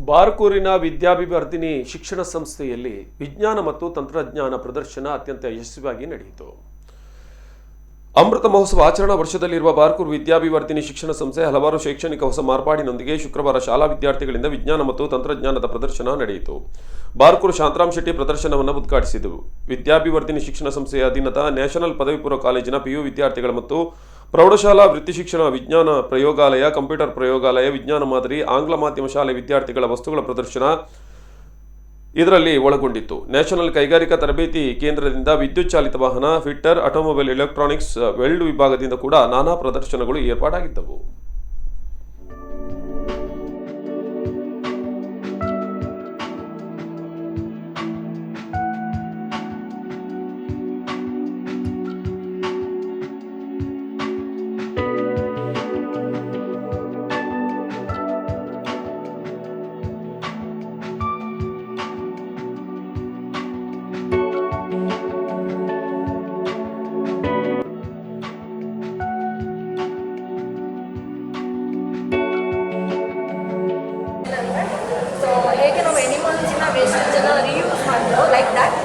ಬಾರ್ಕೂರಿನ ವಿದ್ಯಾಭಿವರ್ಧಿನಿ ಶಿಕ್ಷಣ ಸಂಸ್ಥೆಯಲ್ಲಿ ವಿಜ್ಞಾನ ಮತ್ತು ತಂತ್ರಜ್ಞಾನ ಪ್ರದರ್ಶನ ಅತ್ಯಂತ ಯಶಸ್ವಿಯಾಗಿ ನಡೆಯಿತು. ಅಮೃತ ಮಹೋತ್ಸವ ಆಚರಣಾ ವರ್ಷದಲ್ಲಿರುವ ಬಾರ್ಕೂರು ವಿದ್ಯಾಭಿವರ್ಧಿನಿ ಶಿಕ್ಷಣ ಸಂಸ್ಥೆ ಹಲವಾರು ಶೈಕ್ಷಣಿಕ ಹೊಸ ಮಾರ್ಪಾಡಿನೊಂದಿಗೆ ಶುಕ್ರವಾರ ಶಾಲಾ ವಿದ್ಯಾರ್ಥಿಗಳಿಂದ ವಿಜ್ಞಾನ ಮತ್ತು ತಂತ್ರಜ್ಞಾನದ ಪ್ರದರ್ಶನ ನಡೆಯಿತು. ಬಾರ್ಕೂರು ಶಾಂತರಾಮ್ ಶೆಟ್ಟಿ ಪ್ರದರ್ಶನವನ್ನು ಉದ್ಘಾಟಿಸಿದರು. ವಿದ್ಯಾಭಿವರ್ಧಿನಿ ಶಿಕ್ಷಣ ಸಂಸ್ಥೆಯ ಅಧೀನದ ನ್ಯಾಷನಲ್ ಪದವಿ ಪೂರ್ವ ಕಾಲೇಜಿನ ಪಿಯು ವಿದ್ಯಾರ್ಥಿಗಳ ಮತ್ತು ಪ್ರೌಢಶಾಲಾ ವೃತ್ತಿ ಶಿಕ್ಷಣ ವಿಜ್ಞಾನ ಪ್ರಯೋಗಾಲಯ, ಕಂಪ್ಯೂಟರ್ ಪ್ರಯೋಗಾಲಯ, ವಿಜ್ಞಾನ ಮಾದರಿ, ಆಂಗ್ಲ ಮಾಧ್ಯಮ ಶಾಲೆ ವಿದ್ಯಾರ್ಥಿಗಳ ವಸ್ತುಗಳ ಪ್ರದರ್ಶನ ಇದರಲ್ಲಿ ಒಳಗೊಂಡಿತ್ತು. ನ್ಯಾಷನಲ್ ಕೈಗಾರಿಕಾ ತರಬೇತಿ ಕೇಂದ್ರದಿಂದ ವಿದ್ಯುತ್ ಚಾಲಿತ ವಾಹನ, ಫಿಟ್ಟರ್, ಆಟೋಮೊಬೈಲ್, ಎಲೆಕ್ಟ್ರಾನಿಕ್ಸ್, ವೆಲ್ಡ್ ವಿಭಾಗದಿಂದ ಕೂಡ ನಾನಾ ಪ್ರದರ್ಶನಗಳು ಏರ್ಪಾಡಾಗಿದ್ದವು. ಹೇಗೆ ನಾವು ಎನಿಮಲ್ಸ್ನ ವೇಸ್ಟೇಜನ್ನು ರಿಯೂಸ್ ಮಾಡ್ತೀವೋ ಲೈಕ್ ದ್ಯಾಟ್